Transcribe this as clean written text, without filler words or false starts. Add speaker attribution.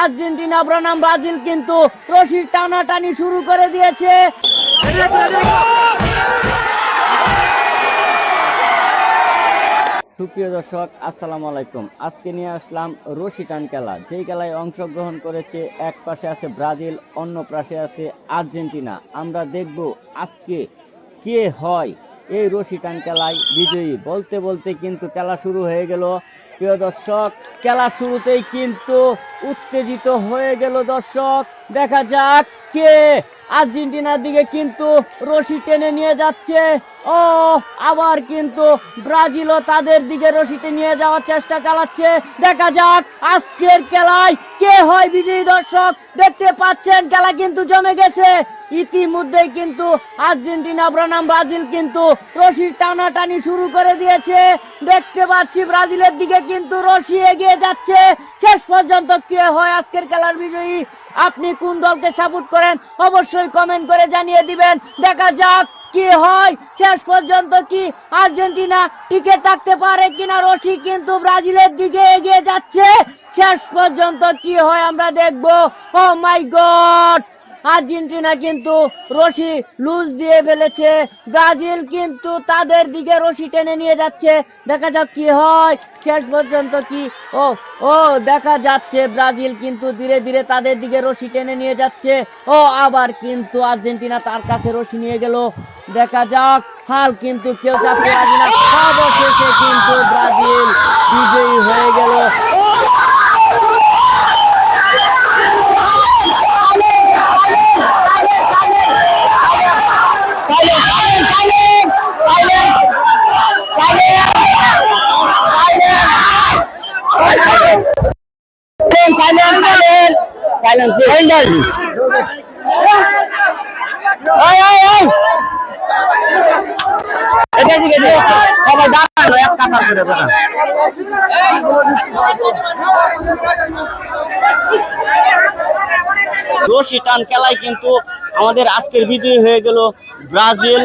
Speaker 1: Argentina বনাম Brazil কিন্তু রশির টানাটানি শুরু করে দিয়েছে। সুপ্রিয় দর্শক, আসসালামু আলাইকুম। আজকে নিয়ে আসলাম রশি টান খেলা, যেই খেলায় অংশগ্রহণ করেছে এক পাশে আছে ব্রাজিল, অন্য পাশে আছে আর্জেন্টিনা। আমরা দেখব আজকে কে হয় এই রশি টান খেলায় বিজয়ী। বলতে বলতে কিন্তু খেলা শুরু হয়ে গেল। প্রিয় দর্শক, খেলা শুরুতেই কিন্তু উত্তেজিত হয়ে গেল দর্শক। দেখা যাক কে আর্জেন্টিনার দিকে কিন্তু রশি টেনে নিয়ে যাচ্ছে। ও আবার কিন্তু ব্রাজিলও তাদের দিকে রশিতে নিয়ে যাওয়ার চেষ্টা চালাচ্ছে। দেখা যাক আজকের খেলায় কে হয় বিজয়ী। দর্শক দেখতে পাচ্ছেন খেলা কিন্তু জমে গেছে। ইতিমধ্যেই কিন্তু আর্জেন্টিনা বনাম ব্রাজিল কিন্তু রশির টানাটানি শুরু করে দিয়েছে। দেখতে পাচ্ছি ব্রাজিলের দিকে কিন্তু রশি এগিয়ে যাচ্ছে। শেষ পর্যন্ত কে হয় আজকের খেলার বিজয়ী? আপনি কোন দলকে সাপোর্ট করেন অবশ্যই কমেন্ট করে জানিয়ে দিবেন। দেখা যাক কি হয় শেষ পর্যন্ত। কি আর্জেন্টিনা টিকে থাকতে পারে কিনা? রশি কিন্তু ব্রাজিলের দিকে এগিয়ে যাচ্ছে। শেষ পর্যন্ত কি হয় আমরা দেখবো। ও মাই গড, আর্জেন্টিনা কিন্তু রশি লুজ দিয়ে ফেলেছে। ব্রাজিল কিন্তু তাদের দিকে রশি টেনে নিয়ে যাচ্ছে। দেখা যাক কি হয় শেষ পর্যন্ত। কি ও ও দেখা যাচ্ছে ব্রাজিল কিন্তু ধীরে ধীরে তাদের দিকে রশি টেনে নিয়ে যাচ্ছে। ও আবার কিন্তু আর্জেন্টিনা তার কাছে রশি নিয়ে গেল। দেখা যাক, হাল কিন্তু কেউ চাপতে পারবে না। অবশেষে কিন্তু ব্রাজিল বিজয়ী হয়ে গেল। রশি টান খেলায় কিন্তু আমাদের আজকের বিজয়ী হয়ে গেল ব্রাজিল।